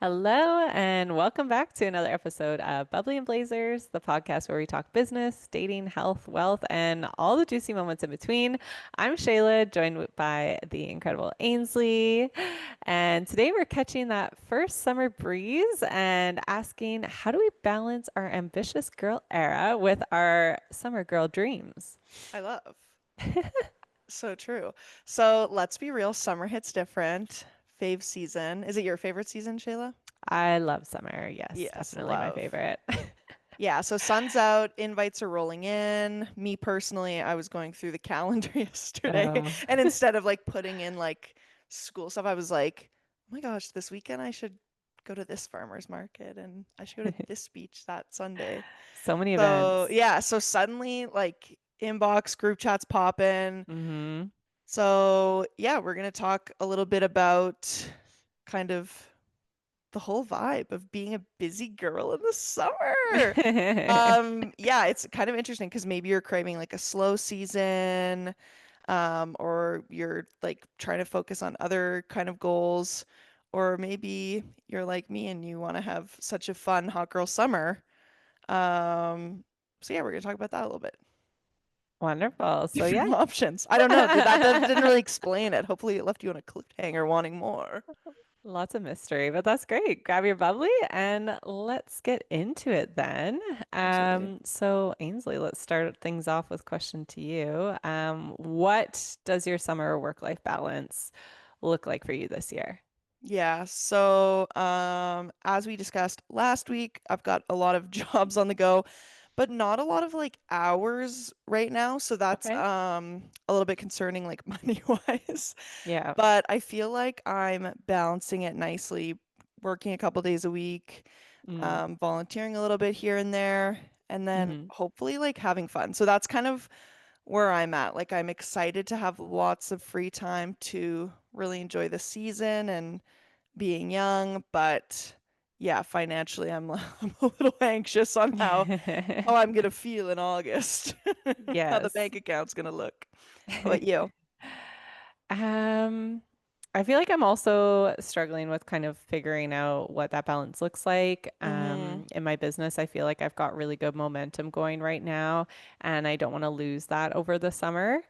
Hello, and welcome back to another episode of Bubbly and Blazers, the podcast where we talk business, dating, health, wealth, and all the juicy moments in between. I'm Shayla, joined by the incredible Ainsley. And today we're catching that first summer breeze and asking, how do we balance our ambitious girl era with our summer girl dreams? I love. So true. So let's be real, summer hits different. Fave season. Is it your favorite season, Shayla? I love summer. Yes, Yes, definitely my love. favorite. Yeah, so sun's out, invites are rolling in. Me personally, I was going through the calendar yesterday, Oh. and instead of like putting in like school stuff, I was like, oh my gosh, this weekend I should go to this farmer's market and I should go to this beach that Sunday. So many So events. yeah, so suddenly like inbox group chats pop in. Hmm. So, yeah, we're going to talk a little bit about kind of the whole vibe of being a busy girl in the summer. Yeah, it's kind of interesting because maybe you're craving like a slow season, or you're like trying to focus on other kind of goals, or maybe you're like me and you want to have such a fun hot girl summer. So yeah, we're going to talk about that a little bit. Wonderful. So Different yeah. options. I don't know. That didn't really explain it. Hopefully, it left you on a cliffhanger wanting more. Lots of mystery, but that's great. Grab your bubbly and let's get into it then. Absolutely. So Ainsley, let's start things off with a question to you. What does your summer work-life balance look like for you this year? Yeah. So, as we discussed last week, I've got a lot of jobs on the go, but not a lot of like hours right now. So that's Okay. a little bit concerning, like money wise. Yeah. But I feel like I'm balancing it nicely, working a couple days a week, Mm. volunteering a little bit here and there, and then Hmm. hopefully like having fun. So that's kind of where I'm at. Like I'm excited to have lots of free time to really enjoy the season and being young, but yeah, financially I'm a little anxious on how I'm gonna feel in August, how the Yes. bank account's gonna look. How about you? Um, I feel like I'm also struggling with kind of figuring out what that balance looks like. Mm-hmm. In my business, I feel like I've got really good momentum going right now, and I don't want to lose that over the summer.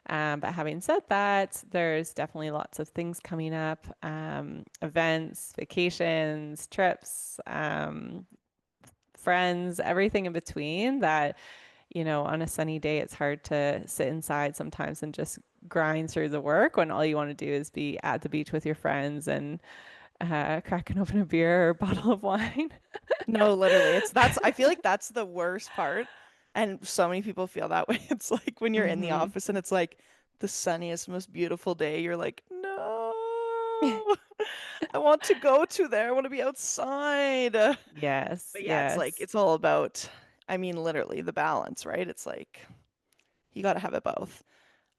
But having said that, there's definitely lots of things coming up, events, vacations, trips, friends, everything in between that on a sunny day, it's hard to sit inside sometimes and just grind through the work when all you want to do is be at the beach with your friends and cracking open a beer or a bottle of wine. No, literally. I feel like that's the worst part. And so many people feel that way. It's like when you're in the Hmm. office and it's like the sunniest, most beautiful day, you're like, no, I want to go to there. I want to be outside. Yes, But yeah, it's like yes. it's all about, I mean, literally the balance, right? It's like you got to have it both.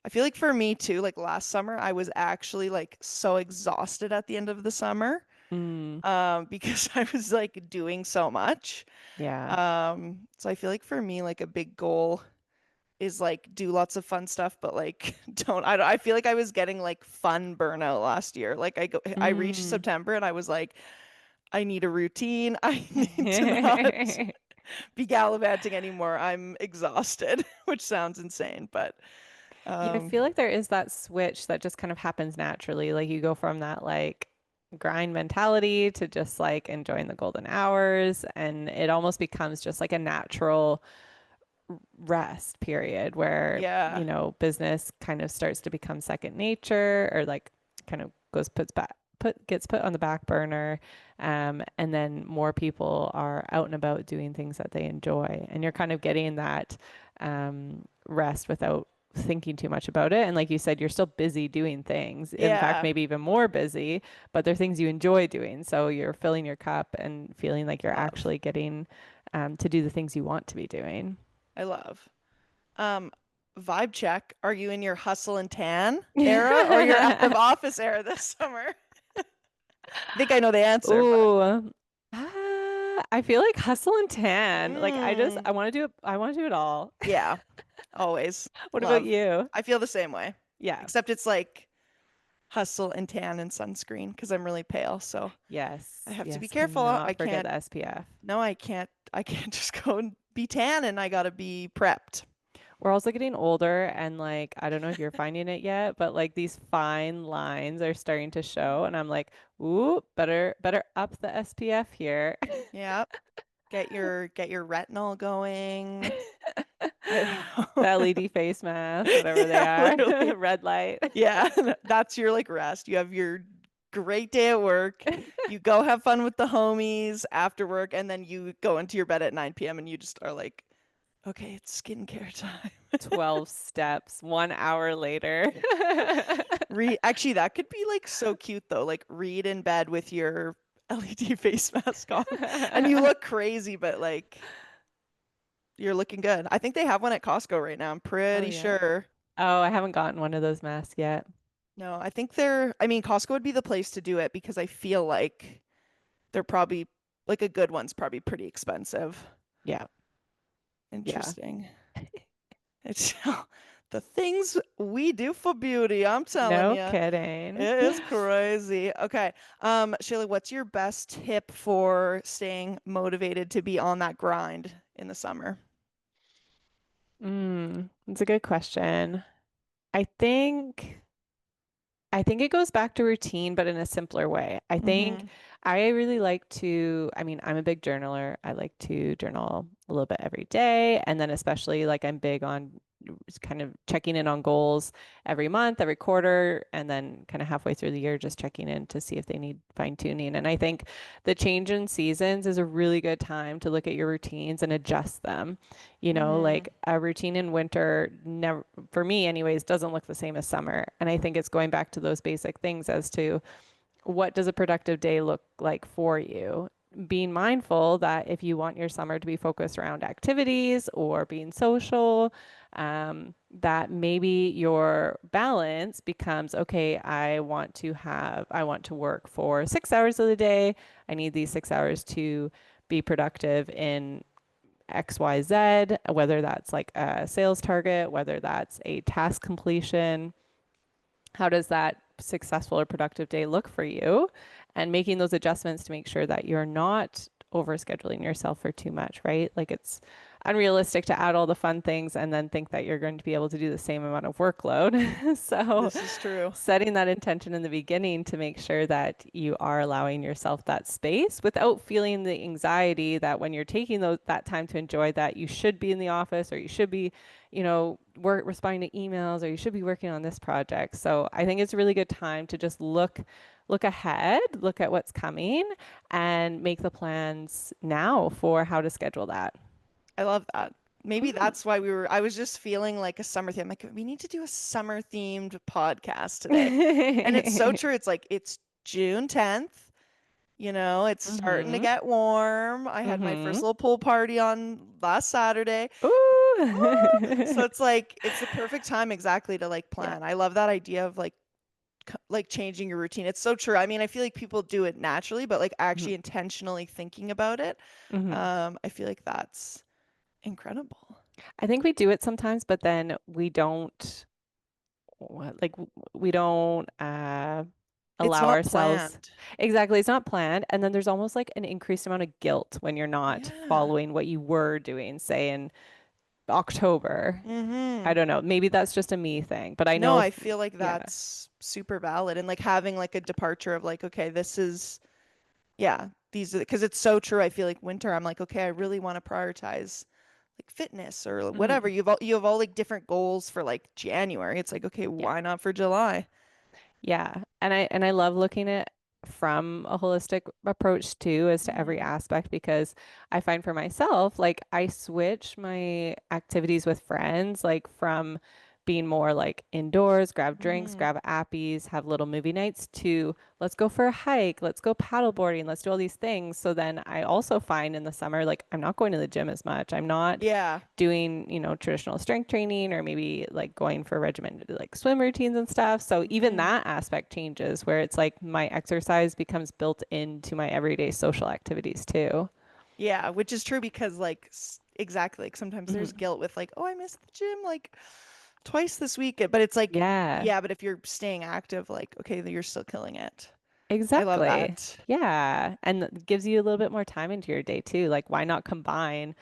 I feel like for me too, like last summer, I was actually like so exhausted at the end of the summer, Mm, because I was like doing so much. yeah. So I feel like for me, like a big goal is like do lots of fun stuff, but like I feel like I was getting like fun burnout last year. Like I reached Mm. September and I was like, I need a routine. I need to not be gallivanting anymore. I'm exhausted, which sounds insane, but Yeah, I um feel like there is that switch that just kind of happens naturally. Like you go from that like grind mentality to just like enjoying the golden hours, and it almost becomes just like a natural rest period where, yeah. business kind of starts to become second nature or like kind of gets put on the back burner. And then more people are out and about doing things that they enjoy. And you're kind of getting that rest without thinking too much about it. And like you said, you're still busy doing things. In fact, Yeah. maybe even more busy, but they're things you enjoy doing. So you're filling your cup and feeling like you're Love. actually getting to do the things you want to be doing. I love. Um, Vibe check. Are you in your hustle and tan era or your out of office era this summer? I think I know the answer, but Ooh, I feel like hustle and tan. Like mm, I want to do it. I want to do it all. yeah, always What about love. you? I feel the same way, Yeah. except it's like hustle and tan and sunscreen because I'm really pale. So I Yes, have to be yes, careful. I cannot forget can't, the SPF. no, I can't just go and be tan and I gotta be prepped. We're also getting older and like I don't know if you're finding it yet, but like these fine lines are starting to show and I'm like, "Ooh, better up the SPF here." Yeah. Get your retinol going. I don't The know. LED face mask, whatever they Yeah, are. literally. Red light. Yeah, that's your like rest. You have your great day at work. You go have fun with the homies after work, and then you go into your bed at 9 p.m. and you just are like, okay, it's skincare time. 12 steps, 1 hour later. Read actually that could be like so cute though. Like read in bed with your LED face mask on. And you look crazy, but like you're looking good. I think they have one at Costco right now. I'm Oh pretty yeah. sure. Oh, I haven't gotten one of those masks yet. No, I think I mean, Costco would be the place to do it because I feel like they're probably like a good one's probably pretty expensive. Yeah. Yeah. Interesting. It's the things we do for beauty, I'm telling No you. kidding. It is crazy. Okay. Shayla, what's your best tip for staying motivated to be on that grind in the summer? That's a good question. I think I think it goes back to routine, but in a simpler way. I think Mm-hmm. I really like to, I mean, I'm a big journaler. I like to journal a little bit every day. And then especially like I'm big on kind of checking in on goals every month, every quarter, and then kind of halfway through the year, just checking in to see if they need fine tuning. And I think the change in seasons is a really good time to look at your routines and adjust them. Mm-hmm. Like a routine in winter never, for me anyways, doesn't look the same as summer. And I think it's going back to those basic things as to what does a productive day look like for you? Being mindful that if you want your summer to be focused around activities or being social, that maybe your balance becomes okay, I want to work for 6 hours of the day. I need these 6 hours to be productive in XYZ, whether that's like a sales target, whether that's a task completion. How does that successful or productive day look for you? And making those adjustments to make sure that you're not overscheduling yourself for too much, right? Like it's unrealistic to add all the fun things and then think that you're going to be able to do the same amount of workload. So, This is true. setting that intention in the beginning to make sure that you are allowing yourself that space without feeling the anxiety that when you're taking that time to enjoy that you should be in the office or you should be work responding to emails or you should be working on this project. So I think it's a really good time to just look ahead, look at what's coming and make the plans now for how to schedule that. I love that. Maybe Mhm. that's why I was just feeling like a summer theme. Like, we need to do a summer themed podcast today. And it's so true. It's like, it's June 10th. It's starting to Mhm. get warm. I had my first Mhm. little pool party on last Saturday. So Ooh. it's like, it's the perfect time exactly to like Yeah. plan. I love that idea of like, like changing your routine. It's so true. I mean, I feel like people do it naturally, but like Mhm. actually intentionally thinking about it, Mhm. I feel like that's incredible. I think we do it sometimes, but then we don't like we don't It's allow not ourselves. planned. Exactly, it's not planned, and then there's almost like an increased amount of guilt when you're not Yeah. following what you were doing, say in October. I Mm-hmm. don't know. Maybe that's just a me thing, but I No, know, I feel like yeah. that's super valid. And like having like a departure of like, okay, this is, yeah, these are, because it's so true. I feel like winter, I'm like, okay, I really want to prioritize like fitness or whatever. Mhm. You have all like different goals for like January. It's like, okay, Yeah. why not for July? Yeah. And I love looking at from a holistic approach too as to every Mm-hmm. aspect because I find for myself like I switch my activities with friends like from being more like indoors, grab drinks, Mm-hmm. grab appies, have little movie nights to let's go for a hike, let's go paddleboarding, let's do all these things. So then I also find in the summer like I'm not going to the gym as much. I'm not Yeah. doing, traditional strength training or maybe like going for regimented like swim routines and stuff. So even Mm-hmm. that aspect changes where it's like my exercise becomes built into my everyday social activities too. Yeah, which is true because like exactly, like sometimes there's Hmm. guilt with like, oh, I missed the gym like twice this week, but it's like, Yeah. yeah, but if you're staying active, like, okay, then you're still killing it. I love Exactly. that. Yeah. And gives you a little bit more time into your day too. Like, why not combine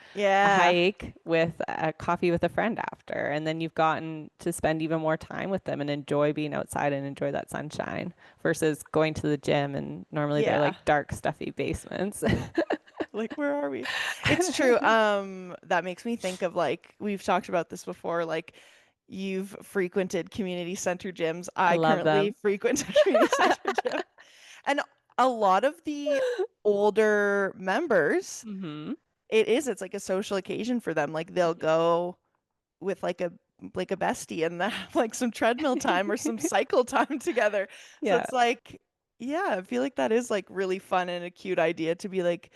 a Yeah. hike with a coffee with a friend after? And then you've gotten to spend even more time with them and enjoy being outside and enjoy that sunshine versus going to the gym. And normally they're Yeah. like dark, stuffy basements. Like, where are we? It's true. That makes me think of like we've talked about this before, like you've frequented community center gyms. I I love currently them. frequent a community center gym. And a lot of the older members, Hmm. it's like a social occasion for them. Like they'll go with like a bestie and have like some treadmill time or some cycle time together. So Yeah. it's like, yeah, I feel like that is like really fun and a cute idea to be like,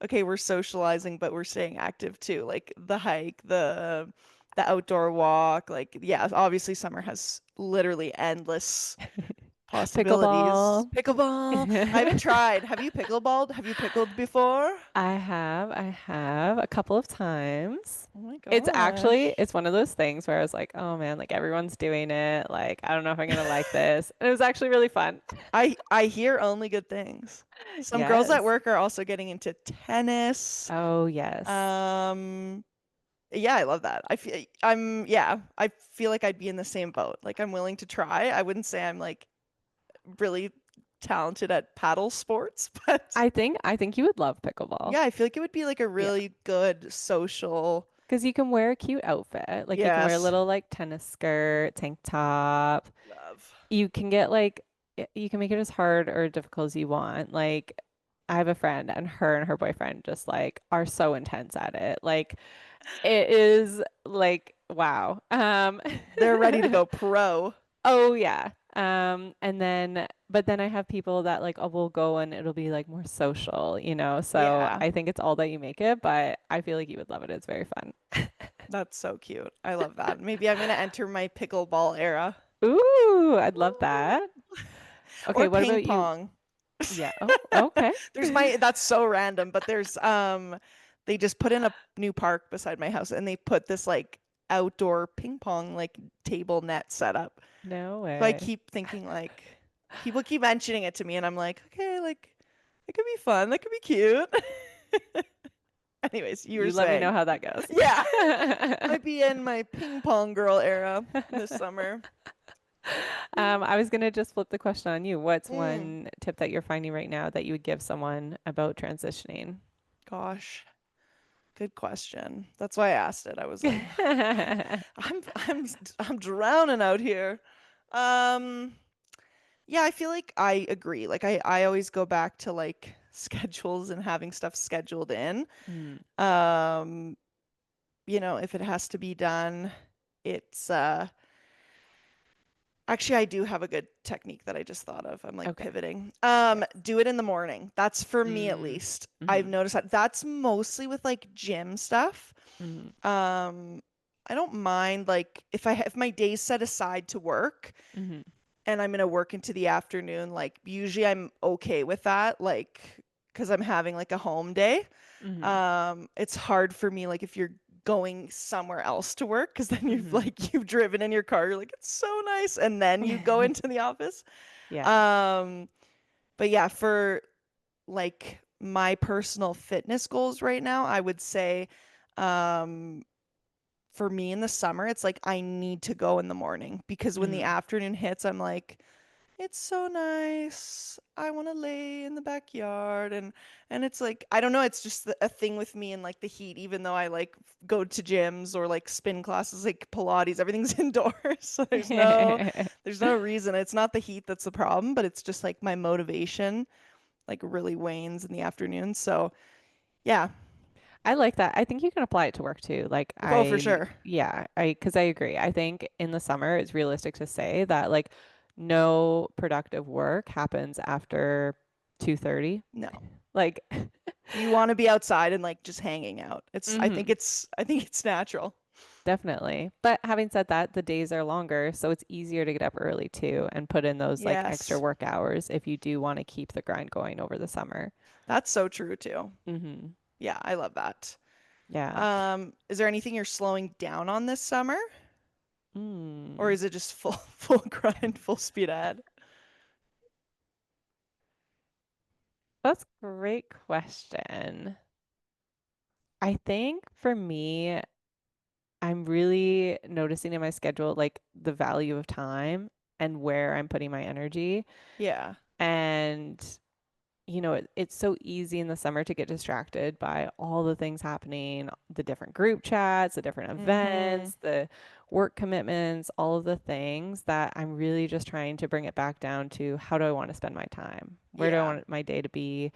okay, we're socializing, but we're staying active too. Like the hike, the outdoor walk. Like, yeah, obviously summer has literally endless possibilities. Pickleball. Pickleball. I haven't tried. Have you pickleballed? Have you pickled before? I have a couple of times. Oh my It's actually, gosh. it's one of those things where I was like, oh man, like everyone's doing it. Like, I don't know if I'm gonna like this. And it was actually really fun. I hear only good things. Some girls at Yes. work are also getting into tennis. Oh, yes. Um, yeah, I love that. I feel like I'd be in the same boat. Like I'm willing to try. I wouldn't say I'm like really talented at paddle sports, but I think you would love pickleball. yeah, I feel like it would be like a Yeah. really good social. Because you can wear a cute outfit. Like you can wear a Yes. little like tennis skirt, tank top. Love. You can get like you can make it as hard or difficult as you want. Like I have a friend and her boyfriend just like are so intense at it. Like it is like wow. They're ready to go pro. Oh yeah. And then but then I have people that like oh we'll go and it'll be like more social, you know. So Yeah, I think it's all that you make it, but I feel like you would love it. It's very fun. that's so cute. I love that. Maybe I'm gonna enter my pickleball era. Ooh, I'd love Woo! that. Okay, Or what ping about you? pong. Yeah. Oh, okay. There's my that's so random, but there's they just put in a new park beside my house and they put this like outdoor ping pong like table net set up. No So I way. keep thinking like people keep mentioning it to me and I'm like, okay, like it could be fun, that could be cute. Anyways, you were You let me know saying. how that goes. Yeah, might be in my ping pong girl era this summer. I was gonna just flip the question on you. What's Mm, one tip that you're finding right now that you would give someone about transitioning? gosh, good question. That's why I asked it. I was like, I'm I'm I'm drowning out here. Um, yeah, I feel like I agree. Like I always go back to like schedules and having stuff scheduled in. Mm, Um, if it has to be done, it's actually I do have a good technique that I just thought of. I'm like okay. pivoting. Yes. Do it in the morning. That's for me at Mm, least. I've mm, noticed that that's mostly with like gym stuff. mm, Um, I don't mind like if my day's set aside to work mm, and I'm gonna work into the afternoon, like usually I'm okay with that, like because I'm having like a home day. mm, It's hard for me like if you're going somewhere else to work because then mm. you've driven in your car, you're like, it's so nice, and then you go into the office. Yeah. Um, but yeah, for like my personal fitness goals right now, I would say um for me in the summer, it's like I need to go in the morning because when the Mm. afternoon hits, I'm like, it's so nice. I want to lay in the backyard and it's like I don't know, it's just a thing with me and like the heat even though I like go to gyms or like spin classes like Pilates, everything's indoors. So there's no reason. It's not the heat that's the problem, but it's just like my motivation like really wanes in the afternoon. So, yeah. I like that. I think you can apply it to work too. Like Oh, for sure. yeah, because I agree. I think in the summer it's realistic to say that like no productive work happens after 2:30. No. Like, You want to be outside and like just hanging out. hmm I think it's natural. definitely. But having said that, the days are longer, so it's easier to get up early too and put in those like extra Yes. work hours if you do want to keep the grind going over the summer. That's so true too. Hmm. Yeah, I love that. Yeah. Is there anything you're slowing down on this summer? Or Mm, is it just full full grind, full speed ahead? that's a great question. I think for me, I'm really noticing in my schedule like the value of time and where I'm putting my energy. Yeah. And it's so easy in the summer to get distracted by all the things happening, the different group chats, the different Mm-hmm. events, the work commitments, all of the things that I'm really just trying to bring it back down to how do I want to spend my time? Where do I Yeah. want my day to be?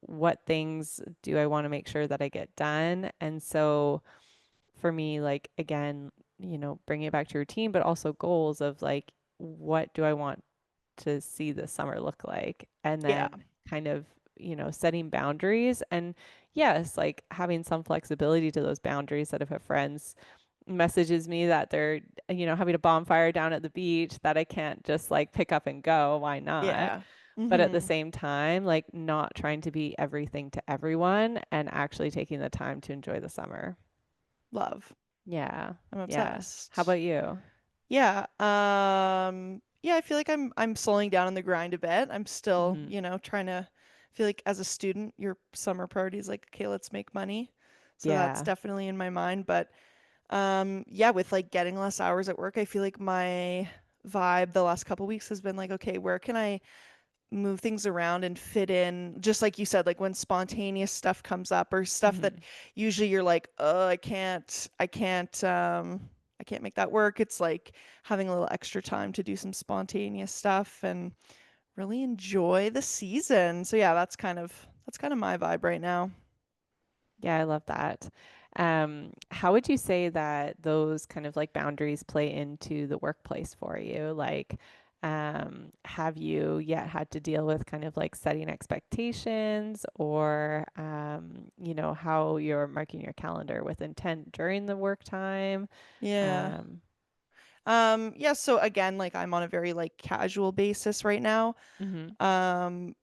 What things do I want to make sure that I get done? And so for me, like, again, bringing it back to routine, but also goals of like, what do I want to see the summer look like? And Yeah. then kind of, setting boundaries. And yes, like having some flexibility to those boundaries that if a friend's messages me that they're, having a bonfire down at the beach that I can't just like pick up and go, why not? Yeah. But at the Mm-hmm. same time, like not trying to be everything to everyone and actually taking the time to enjoy the summer. Love. Yeah. I'm Yeah. How obsessed. about you? Yeah. Yeah, I feel like I'm slowing down on the grind a bit. I'm still, Hmm. trying to I feel like as a student, your summer priority is like, okay, let's make money. So that's Yeah. definitely in my mind. But yeah, with like getting less hours at work, I feel like my vibe the last couple weeks has been like, okay, where can I move things around and fit in, just like you said, like when spontaneous stuff comes up or stuff that Hmm. usually you're like, oh, I can't make that work. It's like having a little extra time to do some spontaneous stuff and really enjoy the season. So yeah, that's kind of my vibe right now. Yeah, I love that. How would you say that those kind of like boundaries play into the workplace for you? Like, have you yet had to deal with kind of like setting expectations or, how you're marking your calendar with intent during the work time? Yeah. Um, Yeah, so again, like I'm on a very like casual basis right now. mhm. Um,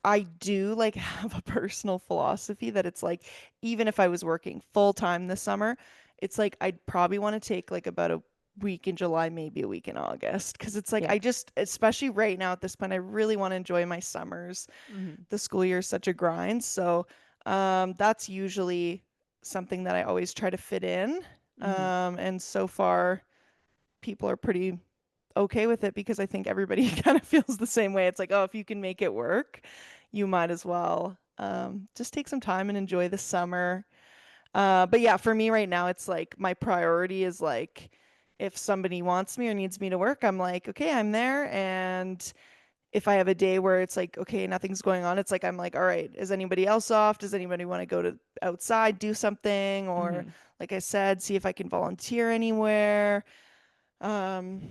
I do like have a personal philosophy that it's like even if I was working full time this summer, it's like I'd probably want to take like about a week in July, maybe a week in August, because it's like Yeah. I just, especially right now at this point, I really want to enjoy my summers. Hmm. The school year is such a grind, so that's usually something that I always try to fit in. Hmm. And so far, people are pretty okay with it because I think everybody kind of feels the same way. It's like, oh, if you can make it work, you might as well just take some time and enjoy the summer. But yeah, for me right now, it's like my priority is like if somebody wants me or needs me to work, I'm like, okay, I'm there. And if I have a day where it's like, okay, nothing's going on, it's like I'm like, all right, is anybody else off? Does anybody want to go to outside, do something? Or Hmm. like I said, see if I can volunteer anywhere. Um,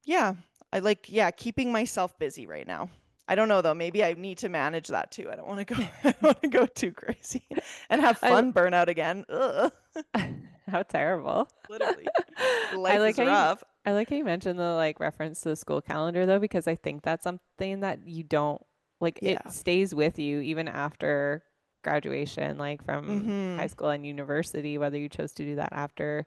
yeah, I like, yeah, keeping myself busy right now. I don't know though, maybe I need to manage that too. I don't want to go, I don't want to go too crazy and have I fun burnout again. Ugh, How terrible. literally. I Life like is how you rough. I like how you mentioned the like reference to the school calendar though, because I think that's something that you don't like it Yeah. stays with you even after graduation, like from high Mm-hmm. school and university, whether you chose to do that after.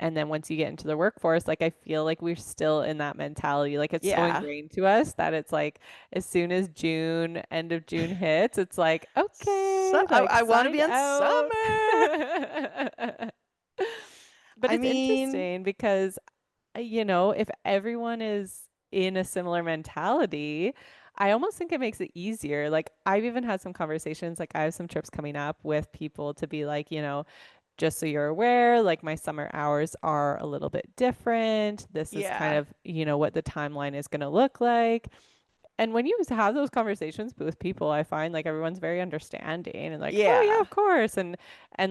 And then once you get into the workforce, like I feel like we're still in that mentality. Like it's so Yeah. ingrained to us that it's like as soon as end of June hits, it's like, So okay, I, like I want to be signed on out. summer. But I it's mean, interesting because, if everyone is in a similar mentality, I almost think it makes it easier. Like, I've even had some conversations, like, I have some trips coming up with people to be like, just so you're aware, like, my summer hours are a little bit different. This is kind yeah. of, what the timeline is going to look like. And when you have those conversations with people, I find like everyone's very understanding and like, oh yeah, Yeah. of course. And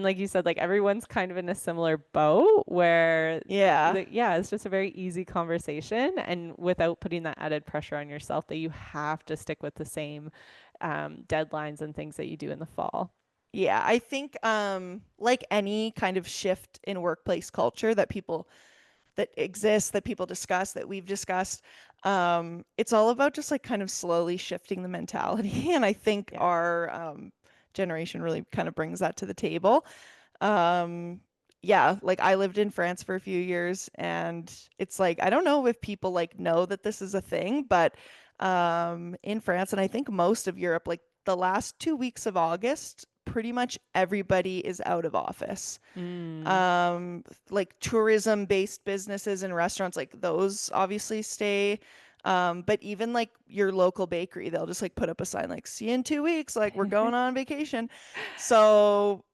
like you said, like everyone's kind of in a similar boat where Yeah. yeah, it's just a very easy conversation and without putting that added pressure on yourself that you have to stick with the same deadlines and things that you do in the fall. Yeah, I think like any kind of shift in workplace culture that exists, that people discuss, that we've discussed, it's all about just like kind of slowly shifting the mentality. And I think Yeah. our generation really kind of brings that to the table. Um, yeah, like I lived in France for a few years and it's like I don't know if people like know that this is a thing, but in France and I think most of Europe, like the last 2 weeks of August, pretty much everybody is out of office. Mm. Um, like tourism based businesses and restaurants, like those obviously stay. But even like your local bakery, they'll just like put up a sign like, see you in 2 weeks, like we're going on vacation. So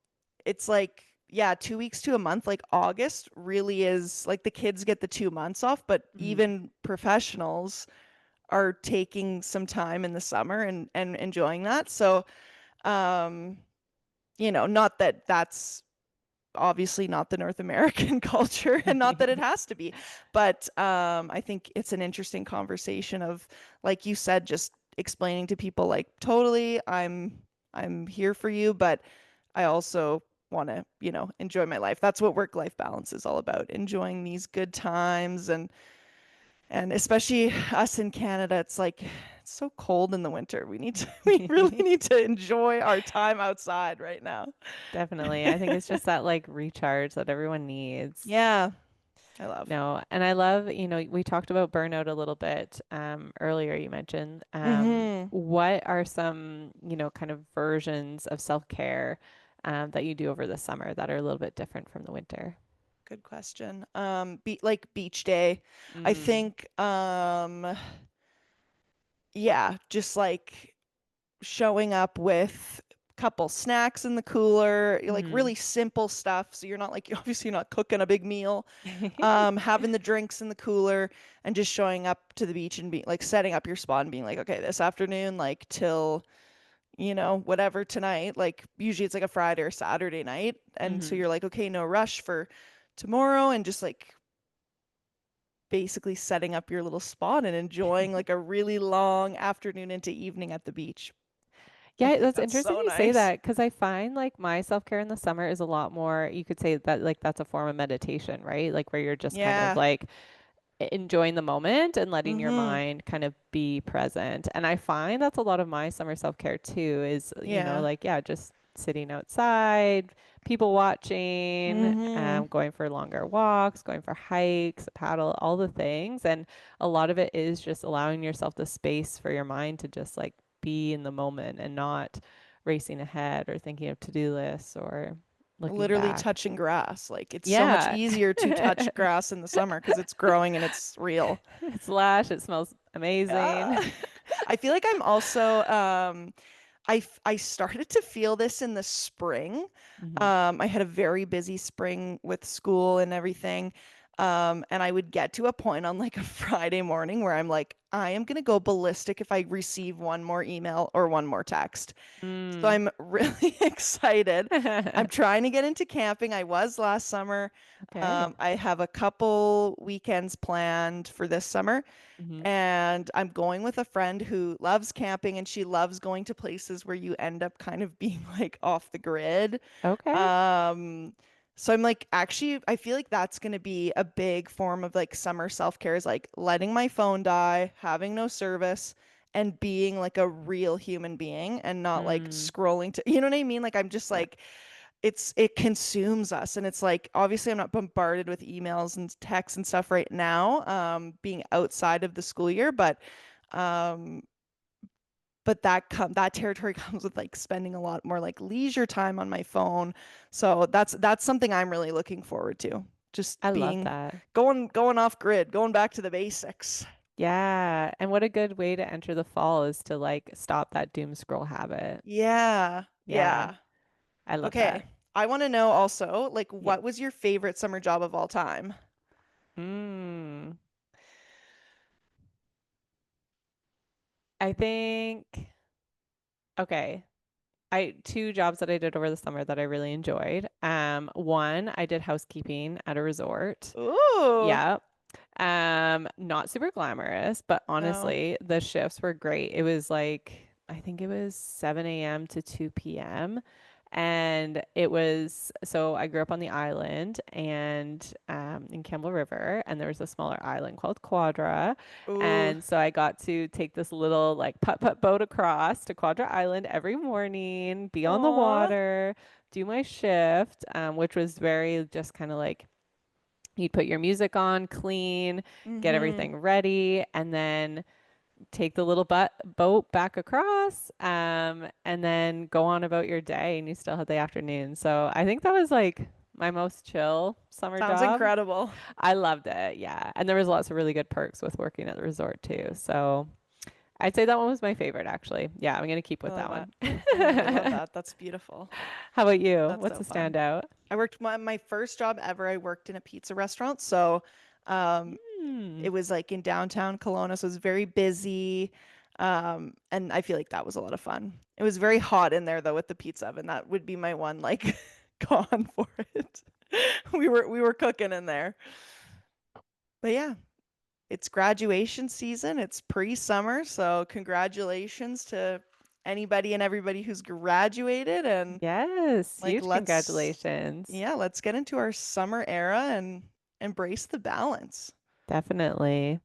it's like, yeah, 2 weeks to a month, like August really is like the kids get the 2 months off, but Mhm. even professionals are taking some time in the summer and enjoying that. So, um, not that that's obviously not the North American culture and not that it has to be, but I think it's an interesting conversation of, like you said, just explaining to people like totally I'm here for you, but I also want to, enjoy my life. That's what work-life balance is all about, enjoying these good times and especially us in Canada, it's like it's so cold in the winter. We really need to enjoy our time outside right now. Definitely. I think it's just that like recharge that everyone needs. Yeah, I love. No, and I love, we talked about burnout a little bit earlier, you mentioned. Mm-hmm. What are some, kind of versions of self-care that you do over the summer that are a little bit different from the winter? Good question. Like beach day. I Mm. think, yeah, just like showing up with a couple snacks in the cooler, like Mm-hmm. really simple stuff. So you're not like, obviously you're not cooking a big meal. Having the drinks in the cooler and just showing up to the beach and be like setting up your spot and being like, okay, this afternoon, like till whatever tonight, like usually it's like a Friday or Saturday night. And so Mm-hmm. you're like, okay, no rush for tomorrow and just like basically setting up your little spot and enjoying like a really long afternoon into evening at the beach. I Yeah, think that's that's interesting so you say nice. that because I find like my self-care in the summer is a lot more, you could say that like that's a form of meditation, right? Like where you're just kind of Yeah. like enjoying the moment and letting your Mm-hmm. mind kind of be present. And I find that's a lot of my summer self-care too, is, Yeah. like, yeah, just sitting outside, people watching, Mm-hmm. going for longer walks, going for hikes, paddle, all the things. And a lot of it is just allowing yourself the space for your mind to just like be in the moment and not racing ahead or thinking of to-do lists or looking Literally back. touching grass. Like it's so much Yeah. easier to touch grass in the summer because it's growing and it's real. It's lush, it smells amazing. I feel like I'm also I started to feel this in the spring. Hmm. I had a very busy spring with school and everything. And I would get to a point on like a Friday morning where I'm like, I am gonna go ballistic if I receive one more email or one more text. So Mm. I'm really excited. I'm trying to get into camping. I was last summer. Okay. I have a couple weekends planned for this summer, Hmm. and I'm going with a friend who loves camping and she loves going to places where you end up kind of being like off the grid. Okay. Um, so I'm like, actually, I feel like that's going to be a big form of like summer self-care is like letting my phone die, having no service, and being like a real human being and not like Mm. scrolling to, you know what I mean? Like I'm just Yeah. like, it consumes us and it's like obviously I'm not bombarded with emails and texts and stuff right now being outside of the school year, um that territory comes with like spending a lot more like leisure time on my phone. So that's something I'm really looking forward to, just I love being that. going off grid, going back to the basics. Yeah. And what a good way to enter the fall is to like stop that doom scroll habit. Yeah, Yeah. yeah. I love Okay, that. I want to know also like Yeah. what was your favorite summer job of all time? Mm. I think, okay. I two jobs that I did over the summer that I really enjoyed. One, I did housekeeping at a resort. Ooh. Yeah. Not super glamorous, but No. honestly, the shifts were great. It was like, I think it was 7 a.m. to 2 p.m. And it was, so I grew up on the island and in Campbell River, and there was a smaller island called Quadra. Ooh. And so I got to take this little like putt-putt boat across to Quadra Island every morning, be on the Aw. water, do my shift, which was very just kind of like you'd put your music on, clean, get Mm-hmm. everything ready, and then take the little boat back across, and then go on about your day, and you still had the afternoon. So I think that was like my most chill summer Sounds job. incredible. I loved it, yeah. And there was lots of really good perks with working at the resort too. So I'd say that one was my favorite, actually. Yeah, I'm gonna keep I with love that that. one. I love that. That's beautiful. How about you? That's What's so a fun. standout? I worked my first job ever. I worked in a pizza restaurant. So, um, Hmm. it was like in downtown Kelowna, so it was very busy. And I feel like that was a lot of fun. It was very hot in there though with the pizza oven. That would be my one like con for it. We were cooking in there. But yeah, it's graduation season. It's pre-summer, so congratulations to anybody and everybody who's graduated and Yes, like huge let's congratulations. yeah, let's get into our summer era and embrace the balance. Definitely.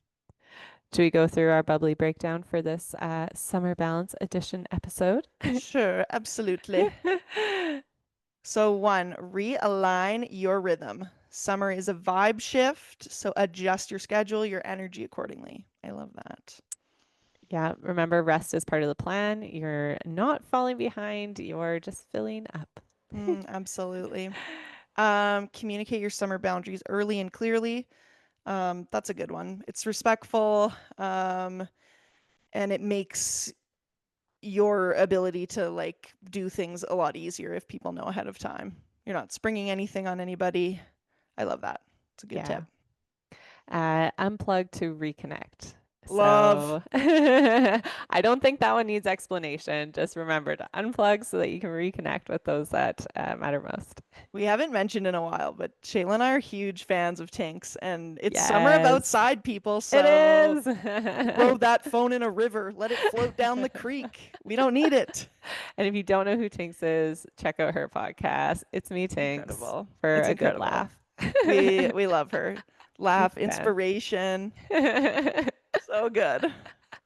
Should we go through our bubbly breakdown for this Summer Balance Edition episode? Sure, absolutely. So, one, realign your rhythm. Summer is a vibe shift, so adjust your schedule, your energy accordingly. I love that. Yeah, remember rest is part of the plan. You're not falling behind, you're just filling up. Absolutely. Communicate your summer boundaries early and clearly. That's a good one. It's respectful, and it makes your ability to like do things a lot easier if people know ahead of time. You're not springing anything on anybody. I love that. It's a good Yeah. tip. Unplug to reconnect. Love. So I don't think that one needs explanation. Just remember to unplug so that you can reconnect with those that matter most. We haven't mentioned in a while, but Shayla and I are huge fans of Tinks, and it's summer of Yes, outside people, it so is. throw that phone in a river, let it float down the creek. We don't need it. And if you don't know who Tinks is, check out her podcast. It's me, It's Tinks, incredible. for It's a good incredible. laugh. We love her. Huge Laugh, fan. inspiration. So good.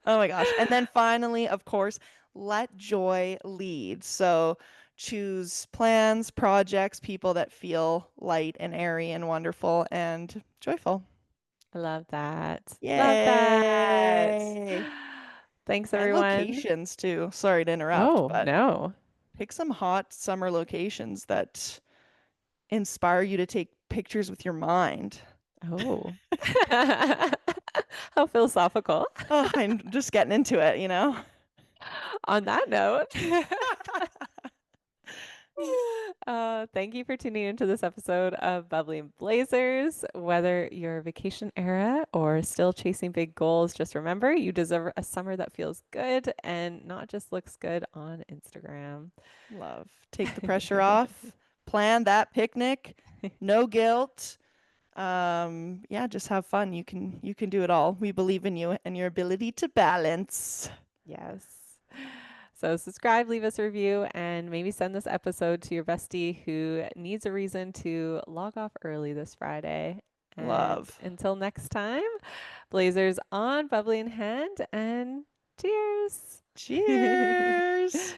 Oh my gosh. And then finally, of course, let joy lead. So choose plans, projects, people that feel light and airy and wonderful and joyful. I love that. Love that. Yay. Thanks, And everyone. locations too. Sorry to interrupt, Oh, but no. pick some hot summer locations that inspire you to take pictures with your mind. Oh. How philosophical. Oh, I'm just getting into it, you know? On that note, thank you for tuning into this episode of Bubbly and Blazers. Whether you're vacation era or still chasing big goals, just remember you deserve a summer that feels good and not just looks good on Instagram. Love. Take the pressure off. Plan that picnic. No guilt. Yeah, just have fun. You can do it all. We believe in you and your ability to balance. Yes. So subscribe, leave us a review, and maybe send this episode to your bestie who needs a reason to log off early this Friday. And Love. until next time, Blazers on, bubbly in hand, and cheers. Cheers.